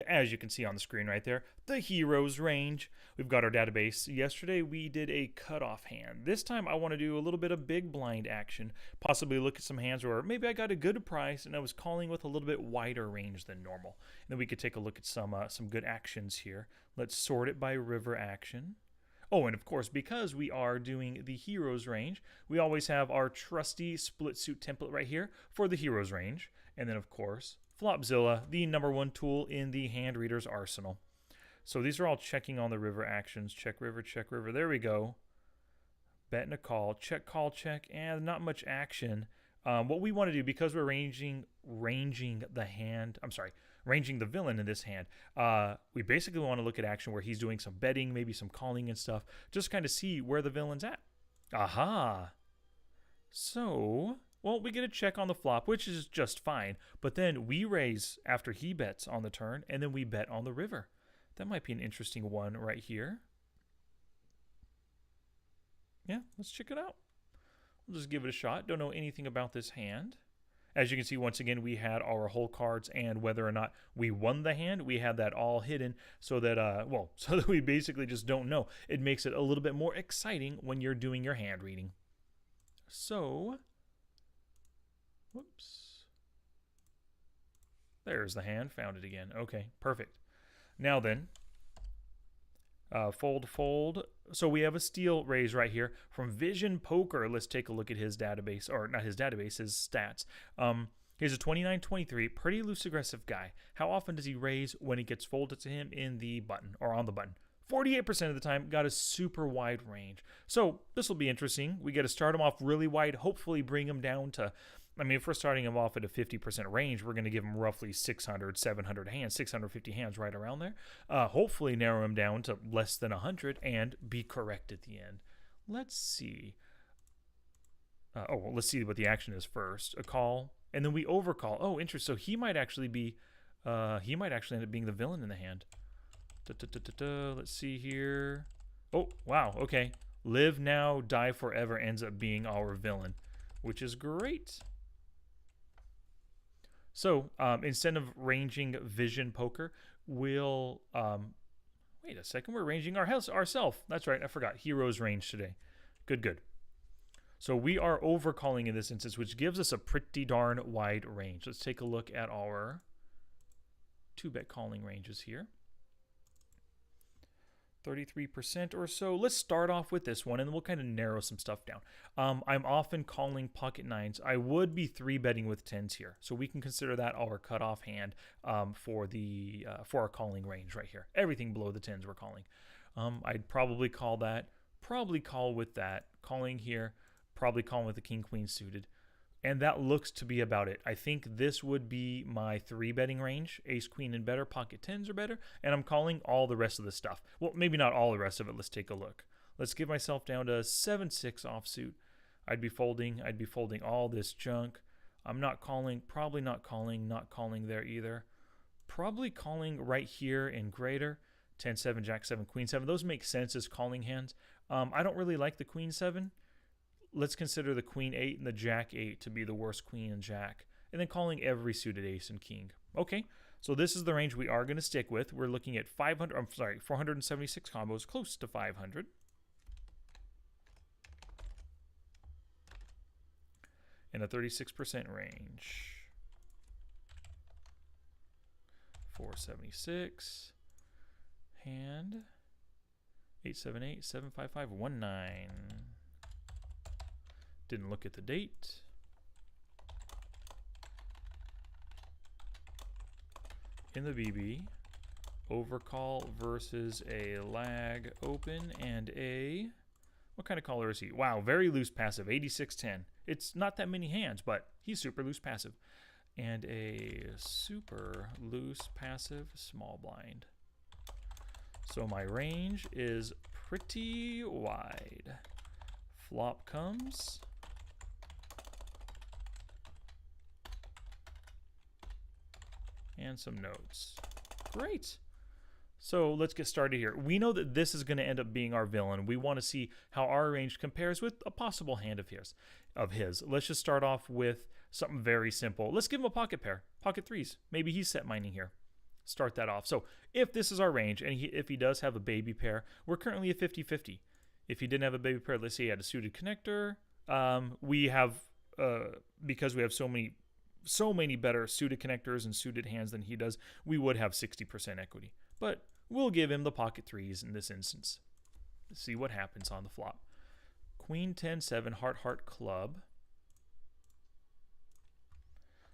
as you can see on the screen right there, the hero's range. We've got our database. Yesterday we did a cutoff hand. This time I want to do a little bit of big blind action, possibly look at some hands where maybe I got a good price and I was calling with a little bit wider range than normal. And then we could take a look at some good actions here. Let's sort it by river action. Oh, and of course, because we are doing the heroes range, we always have our trusty split suit template right here for the heroes range. And then, of course, Flopzilla, the #1 tool in the hand reader's arsenal. So these are all checking on the river actions. Check river, check river. There we go. Bet and a call. Check, call, check. And not much action. What we want to do, because we're ranging the hand, ranging the villain in this hand, we basically want to look at action where he's doing some betting, maybe some calling and stuff, just kind of see where the villain's at. Aha! So, well, we get a check on the flop, which is just fine, but then we raise after he bets on the turn, and then we bet on the river. That might be an interesting one right here. Yeah, let's check it out. We'll just give it a shot. Don't know anything about this hand. As you can see, once again, we had our whole cards and whether or not we won the hand, we had that all hidden so that, so that we basically just don't know. It makes it a little bit more exciting when you're doing your hand reading. So, whoops. There's the hand. Found it again. Okay, perfect. Now then, fold, fold. So we have a steel raise right here from Vision Poker. Let's take a look at his database, or not his database, his stats. He's a 29-23, pretty loose aggressive guy. How often does he raise when it gets folded to him in the button, or on the button? 48% of the time, got a super wide range. So this will be interesting. We get to start him off really wide, hopefully bring him down to, I mean, if we're starting him off at a 50% range, we're going to give him roughly 600, 700 hands, 650 hands right around there. Hopefully narrow him down to less than 100 and be correct at the end. Let's see. Let's see what the action is first. A call, and then we overcall. Oh, interesting. So he might actually be, he might actually end up being the villain in the hand. Let's see here. Oh, wow. Okay. Live now, die forever ends up being our villain, which is great. So instead of ranging Vision Poker, we'll wait a second. We're ranging ourself. That's right. I forgot. Heroes range today. Good. So we are overcalling in this instance, which gives us a pretty darn wide range. Let's take a look at our 2-bet calling ranges here. 33% or so. Let's start off with this one, and then we'll kind of narrow some stuff down. I'm often calling pocket nines. I would be 3-betting with 10s here, so we can consider that our cutoff hand for our calling range right here. Everything below the 10s we're calling. I'd probably call that. Probably call with that. Calling here. Probably calling with the king queen suited. And that looks to be about it. I think this would be my 3-betting range. Ace, queen, and better. Pocket 10s are better. And I'm calling all the rest of the stuff. Well, maybe not all the rest of it. Let's take a look. Let's give myself down to 7-6 offsuit. I'd be folding all this junk. I'm not calling, probably not calling there either. Probably calling right here in greater. 10-7, Jack-7, Queen-7. Those make sense as calling hands. I don't really like the Queen-7. Let's consider the Queen-8 and the Jack-8 to be the worst queen and jack. And then calling every suited ace and king. Okay, so this is the range we are going to stick with. We're looking at 476 combos, close to 500. In a 36% range. 476. Hand. 878, 755, 19. Didn't look at the date. In the BB, overcall versus a lag open and a, what kind of caller is he? Wow, very loose passive, 8610. It's not that many hands, but he's super loose passive. And a super loose passive small blind. So my range is pretty wide. Flop comes. And some notes. Great. So let's get started here. We know that this is going to end up being our villain. We want to see how our range compares with a possible hand of his. Let's just start off with something very simple. Let's give him a pocket pair. Pocket 3s. Maybe he's set mining here. start that off. So if this is our range, and if he does have a baby pair, we're currently at 50-50. If he didn't have a baby pair, let's say he had a suited connector, we have, because we have so many better suited connectors and suited hands than he does, we would have 60% equity. But we'll give him the pocket threes in this instance. Let's see what happens on the flop. Queen 10-7, heart, heart, club.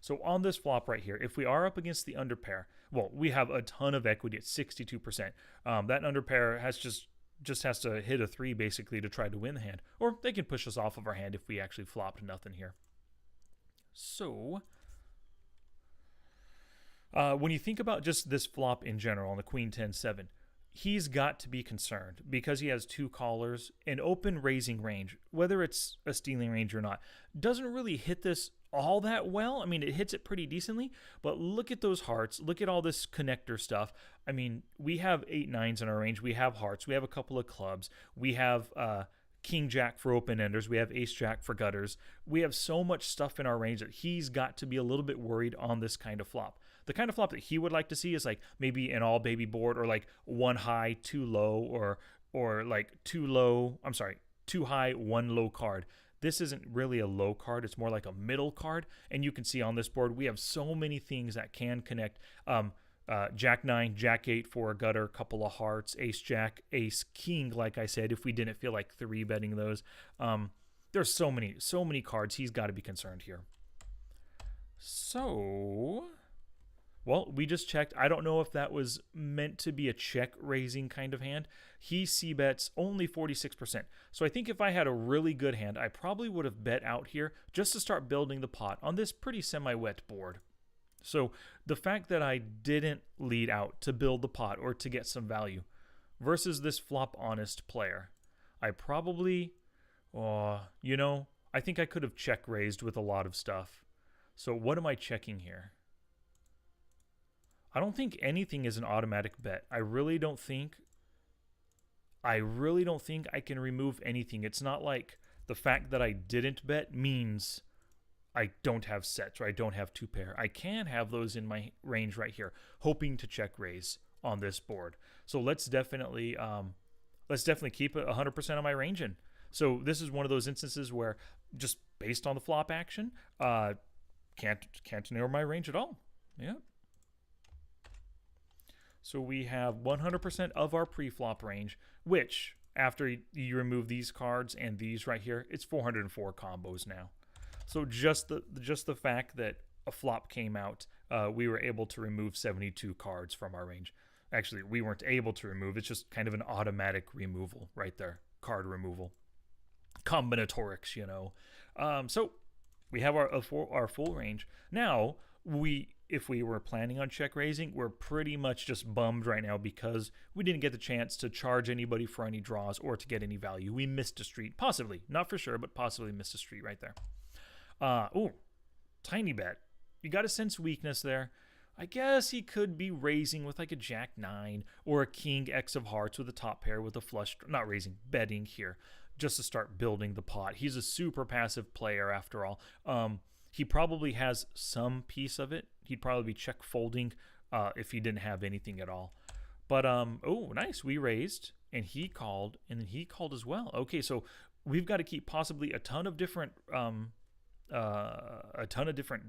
So on this flop right here, if we are up against the underpair, well, we have a ton of equity at 62%. That underpair has just has to hit a 3 basically to try to win the hand. Or they can push us off of our hand if we actually flopped nothing here. So when you think about just this flop in general on the Queen 10-7, he's got to be concerned because he has 2 callers. An open raising range, whether it's a stealing range or not, doesn't really hit this all that well. I mean, it hits it pretty decently, but look at those hearts. Look at all this connector stuff. I mean, we have 8-9s in our range. We have hearts. We have a couple of clubs. We have King Jack for open enders. We have Ace Jack for gutters. We have so much stuff in our range that he's got to be a little bit worried on this kind of flop. The kind of flop that he would like to see is like maybe an all baby board, or like 1 high, 2 low, or like 2 high, 1 low card. This isn't really a low card. It's more like a middle card. And you can see on this board, we have so many things that can connect. Jack 9, Jack 8 for a gutter, couple of hearts, Ace Jack, Ace King, like I said, if we didn't feel like 3-betting those. There's so many cards. He's got to be concerned here. So, well, we just checked. I don't know if that was meant to be a check raising kind of hand. He c-bets only 46%. So I think if I had a really good hand, I probably would have bet out here just to start building the pot on this pretty semi-wet board. So the fact that I didn't lead out to build the pot or to get some value versus this flop honest player, I probably, I think I could have check raised with a lot of stuff. So what am I checking here? I don't think anything is an automatic bet. I really don't think I can remove anything. It's not like the fact that I didn't bet means I don't have sets or I don't have 2 pair. I can have those in my range right here, hoping to check raise on this board. So let's definitely keep 100% of my range in. So this is one of those instances where just based on the flop action, can't narrow my range at all. Yeah. So we have 100% of our pre-flop range, which after you remove these cards and these right here, it's 404 combos now. So just the fact that a flop came out, we were able to remove 72 cards from our range. Actually, we weren't able to remove. It's just kind of an automatic removal right there. Card removal. Combinatorics, So we have our full range. Now, if we were planning on check raising, we're pretty much just bummed right now because we didn't get the chance to charge anybody for any draws or to get any value. We missed a street, possibly, not for sure, but possibly missed a street right there. Tiny bet. You got to sense weakness there. I guess he could be raising with like a Jack 9 or a King X of hearts with a top pair with a flush, not raising, betting here, just to start building the pot. He's a super passive player after all. He probably has some piece of it. He'd probably be check folding if he didn't have anything at all. But, nice. We raised, and he called, and then he called as well. Okay, so we've got to keep possibly a ton of different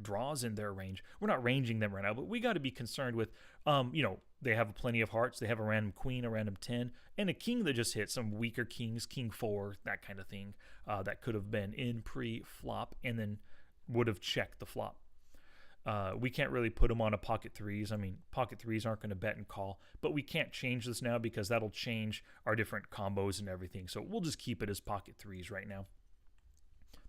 draws in their range. We're not ranging them right now, but we got to be concerned with, they have plenty of hearts. They have a random queen, a random 10, and a king that just hit some weaker kings, king 4, that kind of thing that could have been in pre-flop and then would have checked the flop. We can't really put them on a pocket threes. I mean, pocket threes aren't going to bet and call, but we can't change this now because that'll change our different combos and everything. So we'll just keep it as pocket threes right now.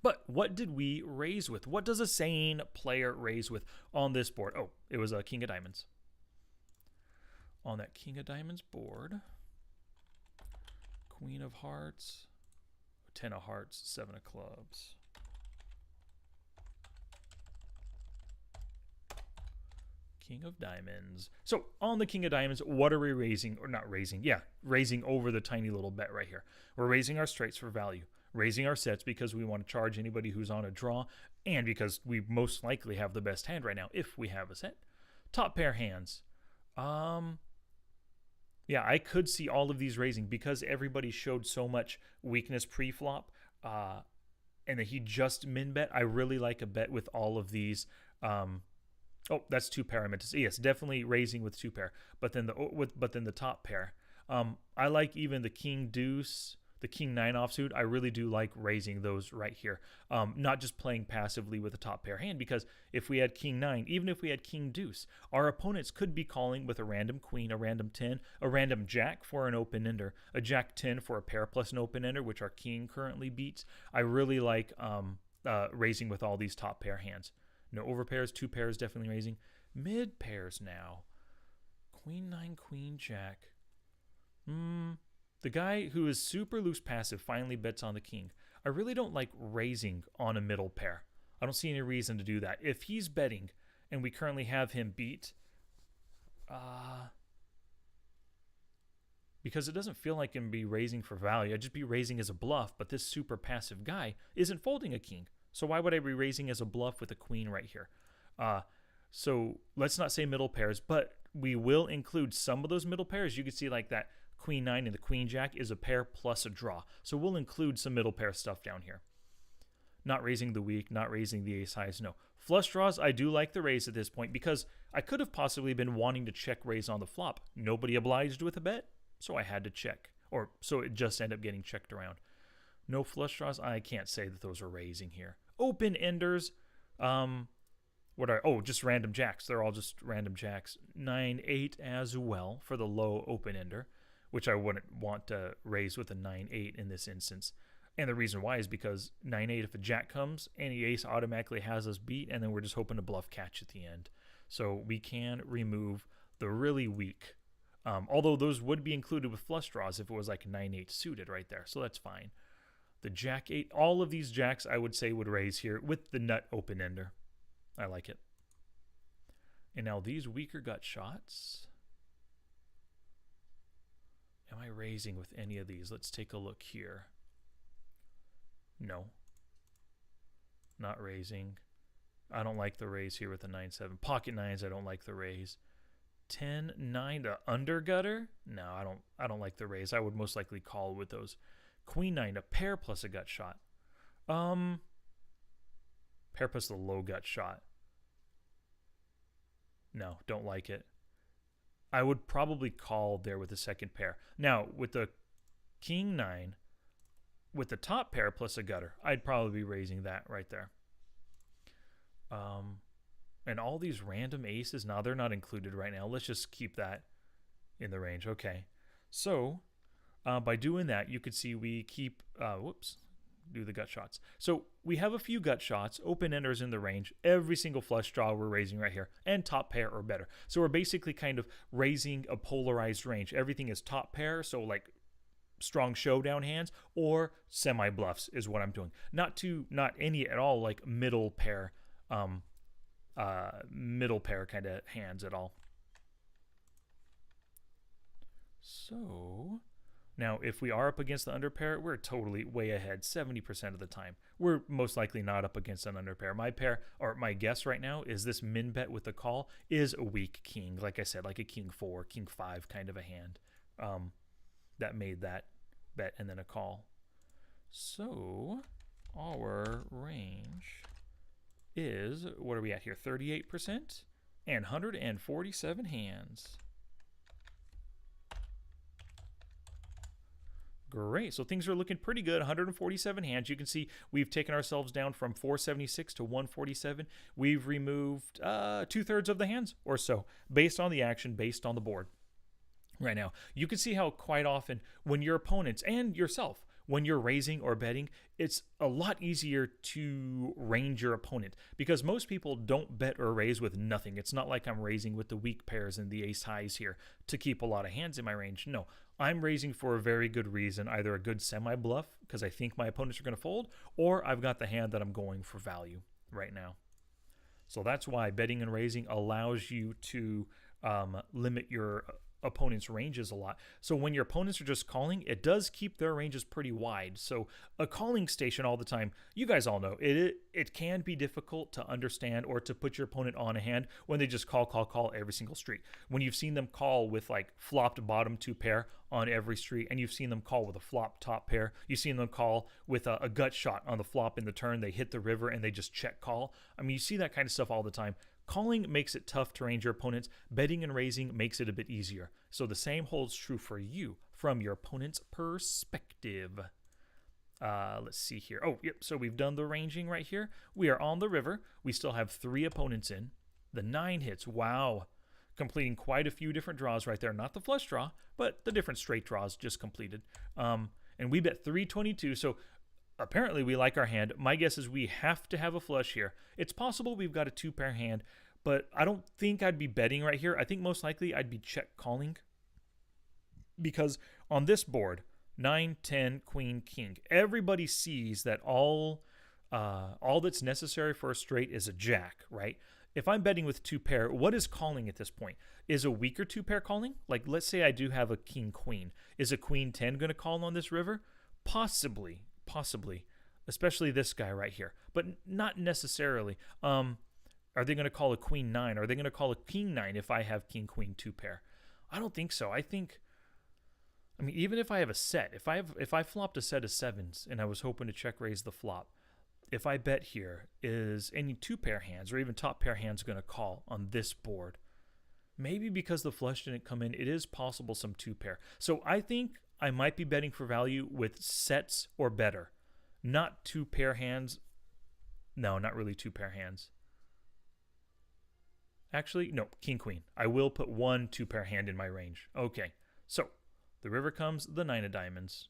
But what did we raise with? What does a sane player raise with on this board? Oh, it was a king of diamonds. On that king of diamonds board, queen of hearts, 10 of hearts, 7 of clubs. King of diamonds. So on the king of diamonds, what are we raising? Or not raising? Yeah, raising over the tiny little bet right here. We're raising our straights for value. Raising our sets because we want to charge anybody who's on a draw and because we most likely have the best hand right now if we have a set. Top pair hands. Um, yeah, I could see all of these raising because everybody showed so much weakness pre-flop, and that he just min bet. I really like a bet with all of these. Oh, that's two pair I meant to say. Yes, definitely raising with two pair. But then the top pair. I like even the king deuce, the king nine offsuit. I really do like raising those right here. Not just playing passively with a top pair hand, because if we had king nine, even if we had king deuce, our opponents could be calling with a random queen, a random 10, a random jack for an open ender, a jack 10 for a pair plus an open ender, which our king currently beats. I really like raising with all these top pair hands. No over pairs, two pairs definitely raising. Mid pairs now. Queen nine, queen jack. The guy who is super loose passive finally bets on the king. I really don't like raising on a middle pair. I don't see any reason to do that. If he's betting and we currently have him beat, because it doesn't feel like him be raising for value. I'd just be raising as a bluff, but this super passive guy isn't folding a king. So why would I be raising as a bluff with a queen right here? So let's not say middle pairs, but we will include some of those middle pairs. You can see like that queen nine and the queen jack is a pair plus a draw. So we'll include some middle pair stuff down here. Not raising the weak, not raising the ace highs, no. Flush draws, I do like the raise at this point because I could have possibly been wanting to check raise on the flop. Nobody obliged with a bet, so I had to check. Or so it just ended up getting checked around. No flush draws, I can't say that those are raising here. Open enders, just random jacks. They're all just random jacks. 9-8 as well for the low open ender, which I wouldn't want to raise with a 9-8 in this instance. And the reason why is because 9-8, if a jack comes, any ace automatically has us beat, and then we're just hoping to bluff catch at the end. So we can remove the really weak. Although those would be included with flush draws if it was like 9-8 suited right there. So that's fine. The jack 8, all of these jacks I would say would raise here with the nut open ender. I like it. And now these weaker gut shots. Am I raising with any of these? Let's take a look here. No. Not raising. I don't like the raise here with the 9-7. Pocket nines, I don't like the raise. 10-9 to under gutter? No, I don't like the raise. I would most likely call with those. Queen 9, a pair plus a gut shot. Pair plus the low gut shot. No, don't like it. I would probably call there with the second pair. Now, with the king 9, with the top pair plus a gutter, I'd probably be raising that right there. And all these random aces, now they're not included right now. Let's just keep that in the range. Okay. So, by doing that, you could see we keep, do the gut shots. So we have a few gut shots, open enders in the range, every single flush draw we're raising right here, and top pair or better. So we're basically kind of raising a polarized range. Everything is top pair, so like strong showdown hands, or semi bluffs is what I'm doing. Not any at all like middle pair kind of hands at all. So now, if we are up against the underpair, we're totally way ahead 70% of the time. We're most likely not up against an underpair. My guess right now is this min bet with the call is a weak king. Like I said, like a king 4, king 5 kind of a hand that made that bet and then a call. So our range is, what are we at here? 38% and 147 hands. Great, so things are looking pretty good. 147 hands. You can see we've taken ourselves down from 476 to 147. We've removed 2/3 of the hands or so based on the action, based on the board. Right now, you can see how quite often when your opponents and yourself, when you're raising or betting, it's a lot easier to range your opponent because most people don't bet or raise with nothing. It's not like I'm raising with the weak pairs and the ace highs here to keep a lot of hands in my range. No, I'm raising for a very good reason, either a good semi-bluff because I think my opponents are going to fold, or I've got the hand that I'm going for value right now. So that's why betting and raising allows you to limit your opponents' ranges a lot. So when your opponents are just calling, it does keep their ranges pretty wide. So a calling station all the time, you guys all know, it can be difficult to understand or to put your opponent on a hand when they just call every single street. When you've seen them call with like flopped bottom 2 pair on every street, and you've seen them call with a flop top pair, you've seen them call with a gut shot on the flop in the turn, they hit the river and they just check call. I mean, you see that kind of stuff all the time. Calling makes it tough to range your opponents. Betting and raising makes it a bit easier. So the same holds true for you from your opponent's perspective. Let's see here. Oh, yep. So we've done the ranging right here. We are on the river. We still have 3 opponents in. The 9 hits. Wow. Completing quite a few different draws right there. Not the flush draw, but the different straight draws just completed. And we bet 322. So apparently we like our hand. My guess is we have to have a flush here. It's possible we've got a 2-pair hand, but I don't think I'd be betting right here. I think most likely I'd be check calling, because on this board, 9, 10, queen, king, everybody sees that all that's necessary for a straight is a jack, right? If I'm betting with 2-pair, what is calling at this point? Is a weaker 2-pair calling? Like, let's say I do have a king, queen. Is a queen 10 going to call on this river? Possibly, especially this guy right here, but not necessarily. Are they going to call a queen 9? Are they going to call a king 9 if I have king, queen 2-pair? I don't think so. I mean, even if I have a set, if I flopped a set of 7s and I was hoping to check raise the flop, if I bet here, is any 2-pair hands or even top pair hands going to call on this board? Maybe because the flush didn't come in, it is possible some 2-pair. So I think I might be betting for value with sets or better, not 2-pair hands. No, not really 2-pair hands. Actually, no, king, queen. I will put 1 2-pair hand in my range. Okay, so the river comes, the 9 of diamonds.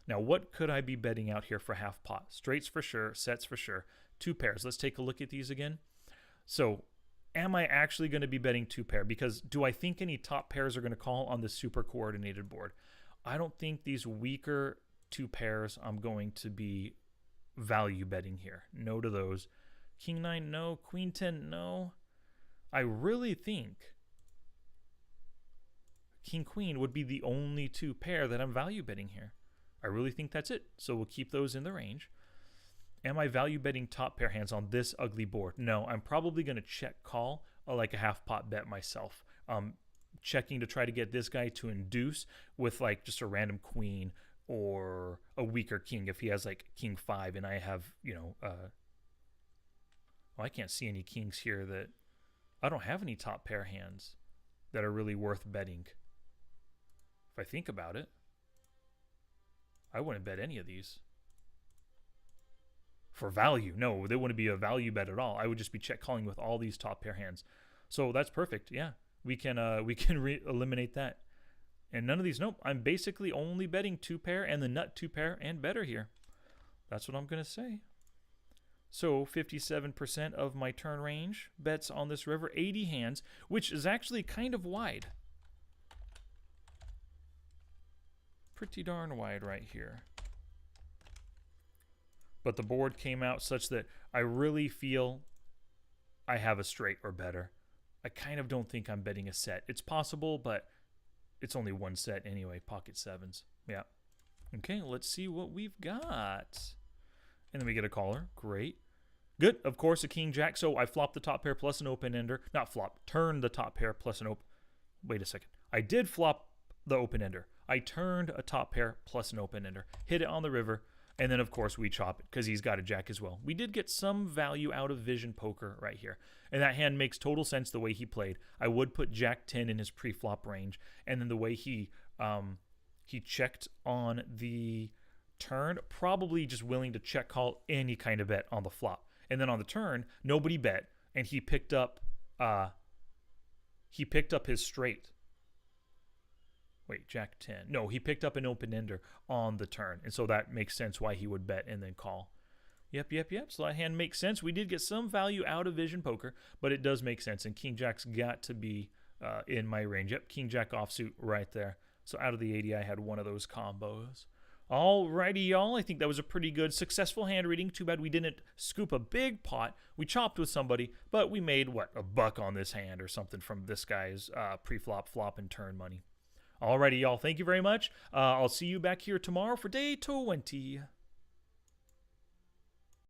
Now, what could I be betting out here for half pot? Straights for sure, sets for sure, 2 pairs. Let's take a look at these again. So am I actually going to be betting 2-pair? Because do I think any top pairs are going to call on the super coordinated board? I don't think these weaker 2 pairs I'm going to be value betting here. No to those. King 9, no. Queen 10, no. I really think king, queen would be the only 2 pair that I'm value betting here. I really think that's it. So we'll keep those in the range. Am I value betting top pair hands on this ugly board? No, I'm probably going to check call like a half pot bet myself. Checking to try to get this guy to induce with like just a random queen or a weaker king if he has like king 5 and I have, well, I can't see any kings here that I don't have any top pair hands that are really worth betting. If I think about it, I wouldn't bet any of these. For value, no, they wouldn't be a value bet at all. I would just be check calling with all these top pair hands. So that's perfect. Yeah, we can eliminate that. And none of these, nope. I'm basically only betting 2-pair and the nut 2-pair and better here. That's what I'm going to say. So 57% of my turn range bets on this river, 80 hands, which is actually kind of wide. Pretty darn wide right here. But the board came out such that I really feel I have a straight or better. I kind of don't think I'm betting a set. It's possible, but it's only 1 set anyway, pocket 7s. Yeah. Okay, let's see what we've got. And then we get a caller. Great. Good. Of course, a king jack. So I flopped the top pair plus an open ender. Not flop. Turned the top pair plus an open. Wait a second. I did flop the open ender. I turned a top pair plus an open ender. Hit it on the river. And then, of course, we chop it because he's got a jack as well. We did get some value out of vision poker right here. And that hand makes total sense the way he played. I would put jack 10 in his pre-flop range. And then the way he checked on the turn, probably just willing to check call any kind of bet on the flop. And then on the turn, nobody bet. And he picked up his straight. Wait, jack 10. No, he picked up an open ender on the turn. And so that makes sense why he would bet and then call. Yep. So that hand makes sense. We did get some value out of vision poker, but it does make sense. And king jack's got to be in my range. Yep, king jack offsuit right there. So out of the 80, I had one of those combos. Alrighty, y'all. I think that was a pretty good, successful hand reading. Too bad we didn't scoop a big pot. We chopped with somebody, but we made, what, a buck on this hand or something from this guy's pre-flop, flop, and turn money. Alrighty, y'all. Thank you very much. I'll see you back here tomorrow for day 20.